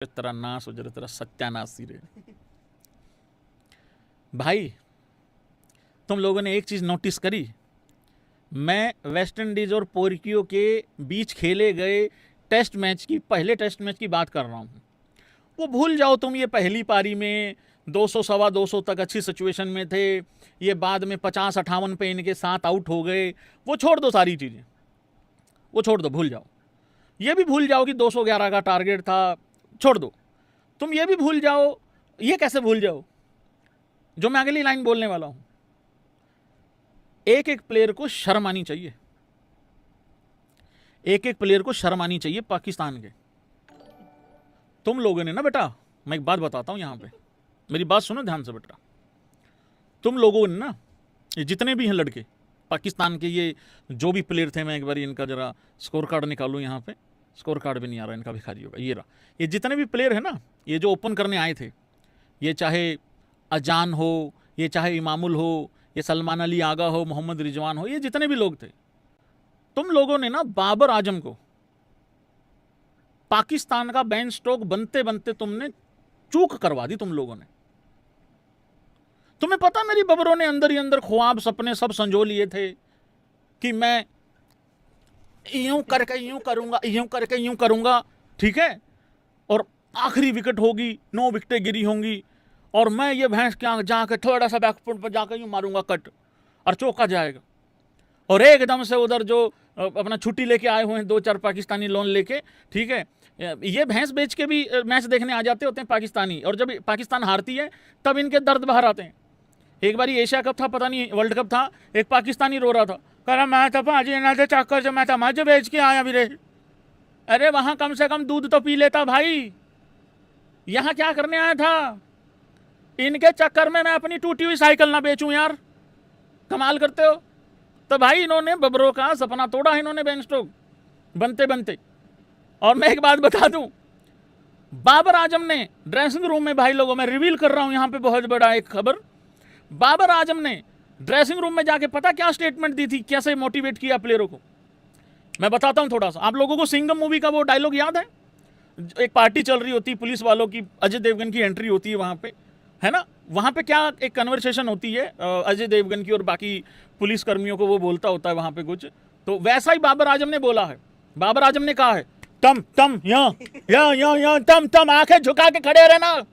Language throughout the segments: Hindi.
तेरा नाश हो जरा, तेरा सत्यानाश ही रे। भाई तुम लोगों ने एक चीज नोटिस करी, मैं वेस्ट इंडीज और पोर्कियो के बीच खेले गए टेस्ट मैच की, पहले टेस्ट मैच की बात कर रहा हूं। वो भूल जाओ तुम, ये पहली पारी में 200 सवा 200 तक अच्छी सिचुएशन में थे, ये बाद में 50-58 पे इनके साथ आउट हो गए। वो छोड़ दो, सारी चीजें वो छोड़ दो, भूल जाओ। ये भी भूल जाओ कि 211 का टारगेट था, छोड़ दो। तुम ये भी भूल जाओ, ये कैसे भूल जाओ जो मैं अगली लाइन बोलने वाला हूं। एक एक प्लेयर को शर्म आनी चाहिए, एक एक प्लेयर को शर्म आनी चाहिए पाकिस्तान के। तुम लोगों ने ना बेटा, मैं एक बात बताता हूं यहां पे, मेरी बात सुनो ध्यान से बेटा। तुम लोगों ने ना, ये जितने भी हैं लड़के पाकिस्तान के, ये जो भी प्लेयर थे, मैं एक बार इनका जरा स्कोर कार्ड निकालूं। यहाँ पे स्कोर कार्ड भी नहीं आ रहा इनका, भिखारी होगा ये रहा। ये जितने भी प्लेयर है ना, ये जो ओपन करने आए थे, ये चाहे अजान हो, ये चाहे इमामुल हो, ये सलमान अली आगा हो, मोहम्मद रिजवान हो, ये जितने भी लोग थे, तुम लोगों ने ना बाबर आजम को पाकिस्तान का बेन स्टोक बनते बनते तुमने चूक करवा दी तुम लोगों ने। तुम्हें पता मेरी बबरों ने अंदर ही अंदर ख्वाब सपने सब संजो लिए थे कि मैं यूं करके यूं करूंगा, यूं करके यूं करूंगा, ठीक है, और आखिरी विकेट होगी, 9 विकेटें गिरी होंगी, और मैं ये भैंस क्या जाके थोड़ा सा बैकफुट पर जाकर यूं मारूंगा कट, और चौका जाएगा। और एकदम से उधर जो अपना छुट्टी लेके आए हुए हैं 2-4 पाकिस्तानी लोन लेके, ठीक है, ये भैंस बेच के भी मैच देखने आ जाते होते हैं पाकिस्तानी, और जब पाकिस्तान हारती है तब इनके दर्द बाहर आते हैं। एक बार एशिया कप था, पता नहीं वर्ल्ड कप था, एक पाकिस्तानी रो रहा था, कह रहा मैं तो भाजी ना थे चक्कर से मैं तो मज बेच के आया भी रे। अरे वहां कम से कम दूध तो पी लेता भाई, यहां क्या करने आया था? इनके चक्कर में मैं अपनी टूटी हुई साइकिल ना बेचूं यार, कमाल करते हो। तो भाई इन्होंने बबरों का सपना तोड़ा है, इन्होंने बेन स्टोक बनते बनते। और मैं एक बात बता दूं, बाबर आजम ने ड्रेसिंग रूम में, भाई लोगों मैं रिवील कर रहा हूं यहां पे बहुत बड़ा एक खबर, बाबर आजम ने ड्रेसिंग रूम में जाके पता क्या स्टेटमेंट दी थी, कैसे मोटिवेट किया प्लेयरों को, मैं बताता हूं थोड़ा सा। आप लोगों को सिंघम मूवी का वो डायलॉग याद है? एक पार्टी चल रही होती है पुलिस वालों की, अजय देवगन की एंट्री होती है वहां पे, है ना, वहां पे क्या एक कन्वर्सेशन होती है अजय देवगन की और बाकी पुलिस कर्मियों को, वो बोलता होता है वहां पे कुछ, तो वैसा ही बाबर आजम ने बोला है। बाबर आजम ने कहा है, तम तम यहाँ तम तम आंखें झुका के खड़े रहना,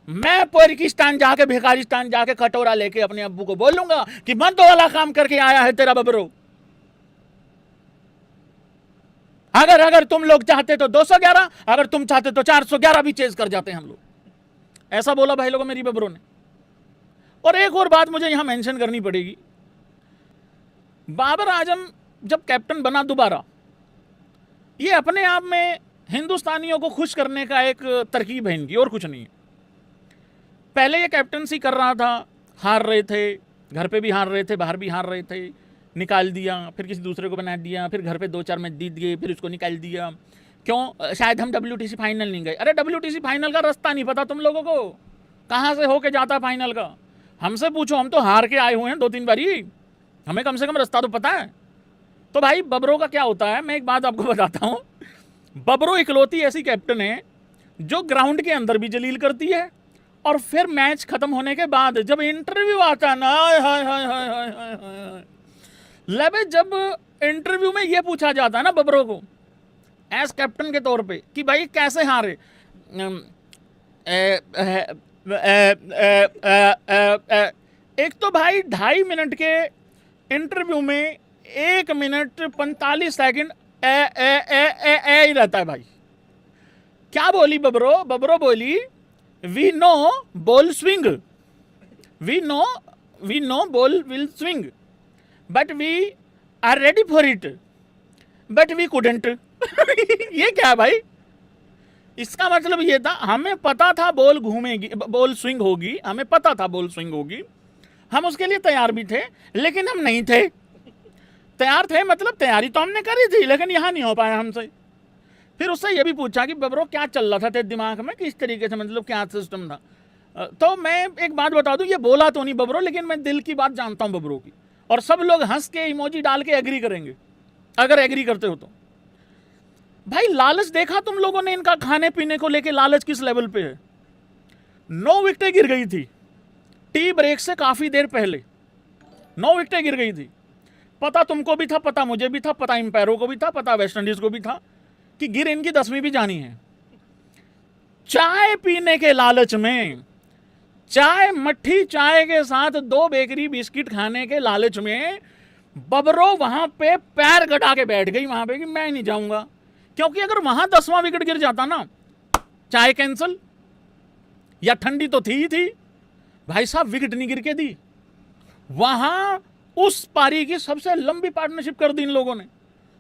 मैं पाकिस्तान जाके भिखारिस्तान जाके कटोरा लेके अपने अब्बू को बोलूंगा कि मर्दों वाला काम करके आया है तेरा बबरो। अगर तुम लोग चाहते तो 211, अगर तुम चाहते तो 411 भी चेज कर जाते हैं हम लोग। ऐसा बोला भाई लोगों मेरी बबरों ने। और एक और बात मुझे यहां मेंशन करनी पड़ेगी, बाबर आजम जब कैप्टन बना दोबारा, ये अपने आप में हिंदुस्तानियों को खुश करने का एक तरकीब है इनकी, और कुछ नहीं है। पहले ये कैप्टनसी कर रहा था, हार रहे थे, घर पे भी हार रहे थे, बाहर भी हार रहे थे, निकाल दिया, फिर किसी दूसरे को बना दिया, फिर घर पे 2-4 मैच जीत गए, फिर उसको निकाल दिया। क्यों? शायद हम WTC फाइनल नहीं गए। अरे WTC फाइनल का रास्ता नहीं पता तुम लोगों को, कहाँ से होके जाता फाइनल का? हमसे पूछो, हम तो हार के आए हुए हैं 2-3 बारी, हमें कम से कम रास्ता तो पता है। तो भाई बबरों का क्या होता है, मैं एक बात आपको बताता हूँ, बबरों इकलौती ऐसी कैप्टन है जो ग्राउंड के अंदर भी जलील करती है, और फिर मैच खत्म होने के बाद जब इंटरव्यू आता है ना, हाय हाय हाय हाय हाय हाय, लबे जब इंटरव्यू में ये पूछा जाता है ना बबरों को एज कैप्टन के तौर पे कि भाई कैसे हारे, एक तो भाई 2.5 मिनट के इंटरव्यू में 1 मिनट 45 सेकंड ही रहता है भाई। क्या बोली बबरो? बबरो बोली, we know ball swing, we know ball will swing, but we are ready for it, but we couldn't. ये क्या भाई? इसका मतलब ये था, हमें पता था बॉल घूमेगी, बॉल स्विंग होगी, हमें पता था बॉल स्विंग होगी, हम उसके लिए तैयार भी थे, लेकिन हम नहीं थे। तैयार थे मतलब तैयारी तो हमने करी थी, लेकिन यहां नहीं हो पाया हमसे। फिर उससे ये भी पूछा कि बबरो क्या चल रहा था तेरे दिमाग में, किस तरीके से, मतलब क्या सिस्टम था। तो मैं एक बात बता दूं, ये बोला तो नहीं बबरो, लेकिन मैं दिल की बात जानता हूं बबरो की, और सब लोग हंस के इमोजी डाल के एग्री करेंगे, अगर एग्री करते हो तो। भाई लालच देखा तुम लोगों ने इनका खाने पीने को लेके, लालच किस लेवल पे है। 9 विकेटें गिर गई थी टी ब्रेक से काफी देर पहले, 9 विकेटें गिर गई थी। पता तुमको भी था, पता मुझे भी था, पता एम्पायरों को भी था, पता वेस्ट इंडीज को भी था कि गिर इनकी 10वीं भी जानी है। चाय पीने के लालच में, चाय मट्ठी चाय के साथ 2 बेकरी बिस्किट खाने के लालच में बबरो वहां पे पैर गटा के बैठ गई वहां पे कि मैं नहीं जाऊंगा, क्योंकि अगर वहां 10वां विकेट गिर जाता ना, चाय कैंसिल, या ठंडी तो थी ही थी भाई साहब, विकेट नहीं गिर के दी। वहां उस पारी की सबसे लंबी पार्टनरशिप कर दी इन लोगों ने,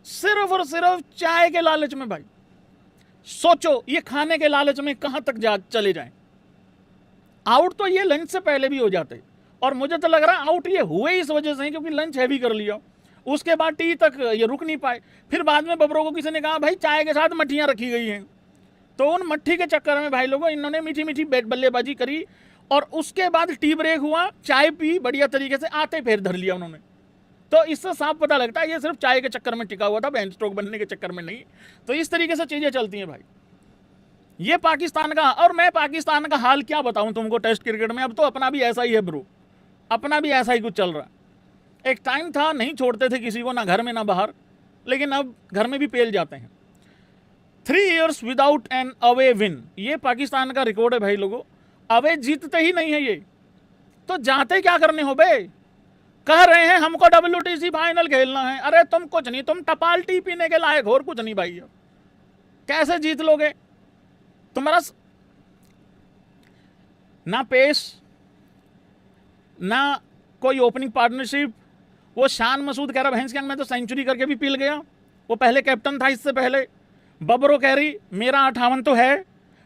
सिर्फ और सिर्फ चाय के लालच में। भाई सोचो ये खाने के लालच में कहां तक जा चले जाएं। आउट तो ये लंच से पहले भी हो जाते, और मुझे तो लग रहा है आउट ये हुए इस वजह से क्योंकि लंच हैवी कर लिया, उसके बाद टी तक ये रुक नहीं पाए। फिर बाद में बबरों को किसी ने कहा भाई चाय के साथ मट्ठियां रखी गई हैं, तो उन मट्ठी के चक्कर में भाई लोगों इन्होंने मीठी मीठी बैट बल्लेबाजी करी, और उसके बाद टी ब्रेक हुआ, चाय पी बढ़िया तरीके से, आते फिर धर लिया उन्होंने। तो इससे साफ पता लगता है ये सिर्फ चाय के चक्कर में टिका हुआ था, बेंच स्ट्रोक बनने के चक्कर में नहीं। तो इस तरीके से चीजें चलती हैं भाई। ये पाकिस्तान का, और मैं पाकिस्तान का हाल क्या बताऊं तुमको टेस्ट क्रिकेट में, अब तो अपना भी ऐसा ही है ब्रो, अपना भी ऐसा ही कुछ चल रहा है। एक टाइम था नहीं छोड़ते थे किसी को, ना घर में ना बाहर, लेकिन अब घर में भी पेल जाते हैं। 3 years without an away win, ये पाकिस्तान का रिकॉर्ड है भाई लोगों। अवे जीतते ही नहीं है ये, तो जाते क्या करने हो बे। कह रहे हैं हमको WTC फाइनल खेलना है, अरे तुम कुछ नहीं, तुम टपाल टी पीने के लायक और कुछ नहीं भाई। कैसे जीत लोगे, तुम्हारा ना पेस ना कोई ओपनिंग पार्टनरशिप। वो शान मसूद कह रहा भैंस के अंग में तो सेंचुरी करके भी पील गया, वो पहले कैप्टन था इससे पहले। बबरो कह रही मेरा 58 तो है,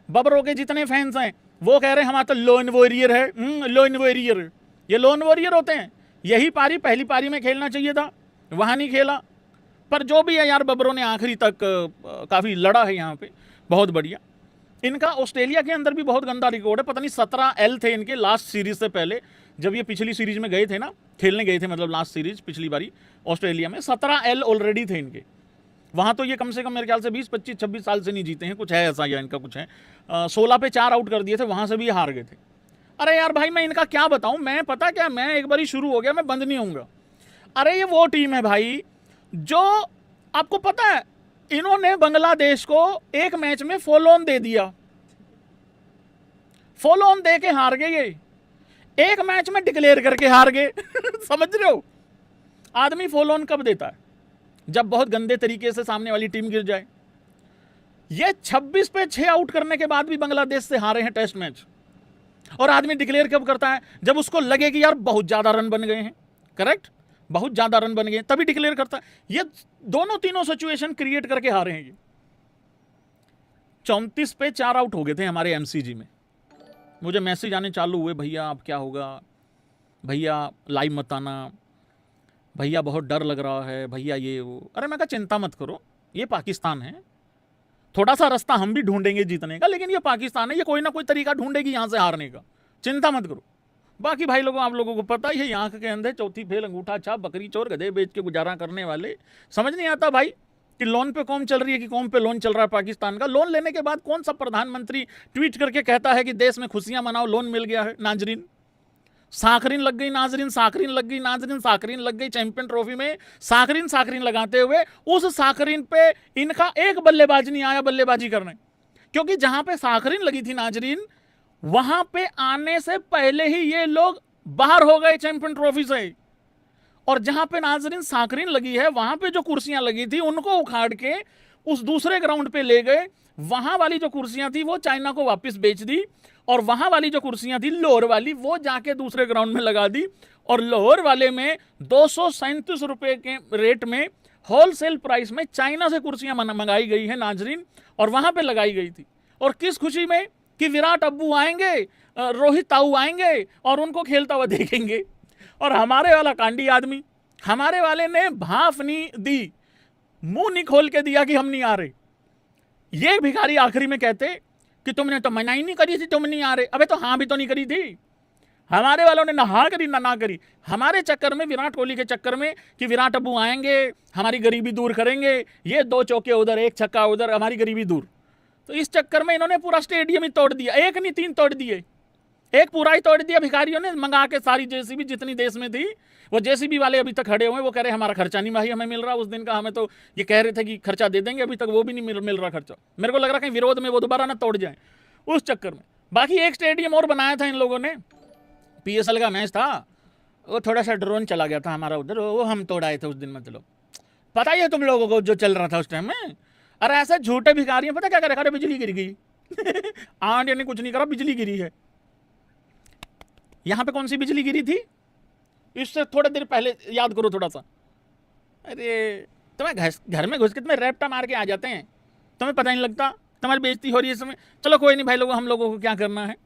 बबरो के जितने फैंस हैं वो कह रहे हमारा तो लोन वॉरियर है। लोन वॉरियर, ये लोन वॉरियर होते हैं। यही पारी पहली पारी में खेलना चाहिए था, वहाँ नहीं खेला। पर जो भी है यार, बबरों ने आखिरी तक काफ़ी लड़ा है यहाँ पे, बहुत बढ़िया। इनका ऑस्ट्रेलिया के अंदर भी बहुत गंदा रिकॉर्ड है, पता नहीं 17 L थे इनके लास्ट सीरीज से पहले, जब ये पिछली सीरीज में गए थे ना, खेलने गए थे, मतलब लास्ट सीरीज पिछली बारी ऑस्ट्रेलिया में 17 L ऑलरेडी थे इनके। वहाँ तो ये कम से कम मेरे ख्याल से 20, 25, 26 साल से नहीं जीते हैं, कुछ है ऐसा, या इनका कुछ है। 16 पे 4 आउट कर दिए थे, वहाँ से भी हार गए थे। अरे यार भाई मैं इनका क्या बताऊँ, मैं पता क्या, मैं एक बार ही शुरू हो गया, मैं बंद नहीं होऊंगा। अरे ये वो टीम है भाई जो, आपको पता है इन्होंने बांग्लादेश को एक मैच में फॉलो ऑन दे दिया, फॉलो ऑन दे के हार गए। ये एक मैच में डिक्लेयर करके हार गए समझ रहे हो। आदमी फॉलो ऑन कब देता है, जब बहुत गंदे तरीके से सामने वाली टीम गिर जाए। ये 26 पे 6 आउट करने के बाद भी बांग्लादेश से हारे हैं टेस्ट मैच, और आदमी डिक्लेयर कब करता है, जब उसको लगे कि यार बहुत ज्यादा रन बन गए हैं, करेक्ट, बहुत ज्यादा रन बन गए, तभी डिक्लेयर करता है। ये दोनों तीनों सिचुएशन क्रिएट करके हारे हैं। ये 34 पे 4 आउट हो गए थे हमारे MCG में। मुझे मैसेज आने चालू हुए, भैया अब क्या होगा, भैया लाइव मत आना, भैया बहुत डर लग रहा है, भैया ये वो। अरे मैं कहा चिंता मत करो, ये पाकिस्तान है, थोड़ा सा रास्ता हम भी ढूंढेंगे जीतने का, लेकिन ये पाकिस्तान है, ये कोई ना कोई तरीका ढूंढेगी यहां से हारने का, चिंता मत करो। बाकी भाई लोगों, आप लोगों को पता ही है, आंख के अंधे, चौथी फेल, अंगूठा छाप, बकरी चोर, गधे बेच के गुजारा करने वाले। समझ नहीं आता भाई कि लोन पे कौन चल रही है, कि कौन पे लोन चल रहा है पाकिस्तान का। लोन लेने के बाद कौन सा प्रधानमंत्री ट्वीट करके कहता है कि देश में खुशियां मनाओ, लोन मिल गया है। नाजरीन साखरीन लग गई, नाजरीन साखरीन लग गई, नाजरीन साखरीन लग गई। चैंपियन ट्रॉफी में साखरीन साखरीन लगाते हुए उस साखरीन पे इनका एक बल्लेबाज नहीं आया बल्लेबाजी करने, क्योंकि जहां पे साखरीन लगी थी नाजरीन, वहां पे आने से पहले ही ये लोग बाहर हो गए चैंपियन ट्रॉफी से। और जहां पे नाजरीन साखरीन लगी है, वहां पे जो कुर्सियां लगी थी उनको उखाड़ के उस दूसरे ग्राउंड पे ले गए। वहां वाली जो कुर्सियां थी वो चाइना को वापस बेच दी, और वहां वाली जो कुर्सियां थी लोअर वाली, वो जाके दूसरे ग्राउंड में लगा दी। और लोअर वाले में 237 रुपए के रेट में होलसेल प्राइस में चाइना से कुर्सियां मंगाई गई है नाजरीन, और वहां पे लगाई गई थी। और किस खुशी में कि विराट अब्बू आएंगे, रोहित ताऊ आएंगे और उनको खेलता हुआ देखेंगे। और हमारे वाला कांडी आदमी, हमारे वाले ने भाफ नहीं दी, मुंह नहीं खोल के दिया कि हम नहीं आ रहे। ये भिखारी आखिरी में कहते कि तुमने तो मना ही नहीं करी थी, तुम नहीं आ रहे। अबे तो हाँ भी तो नहीं करी थी, हमारे वालों ने ना करी ना करी, हमारे चक्कर में, विराट कोहली के चक्कर में कि विराट अब्बू आएंगे, हमारी गरीबी दूर करेंगे, ये 2 चौके उधर, 1 छक्का उधर, हमारी गरीबी दूर। तो इस चक्कर में इन्होंने पूरा स्टेडियम ही तोड़ दिया, 1 नहीं 3 तोड़ दिए, एक पूरा ही तोड़ दिया भिखारियों ने मंगा के। सारी जेसीबी जितनी देश में थी, वो जेसीबी वाले अभी तक खड़े हुए, वो कह रहे हमारा खर्चा नहीं भाई हमें मिल रहा। उस दिन का हमें तो ये कह रहे थे कि खर्चा दे देंगे, अभी तक वो भी नहीं मिल रहा खर्चा। मेरे को लग रहा कहीं विरोध में वो दोबारा ना तोड़ जाए उस चक्कर में। बाकी एक स्टेडियम और बनाया था इन लोगों ने, PSL का मैच था, वो थोड़ा सा ड्रोन चला गया था हमारा उधर, वो हम तोड़ाए थे उस दिन। मतलब पता ही है तुम लोगों को जो चल रहा था उस टाइम में। अरे ऐसे झूठे भिखारी पता क्या करे, अरे बिजली गिर गई आंट ने कुछ नहीं करा, बिजली गिरी है। यहां पे कौन सी बिजली गिरी थी, इससे थोड़ा देर पहले याद करो थोड़ा सा। अरे तुम्हें घर में घुस के तुम्हें रैप्टा मार के आ जाते हैं, तुम्हें पता नहीं लगता, तुम्हारी बेइज्जती हो रही है इस समय। चलो कोई नहीं भाई लोगों, हम लोगों को क्या करना है।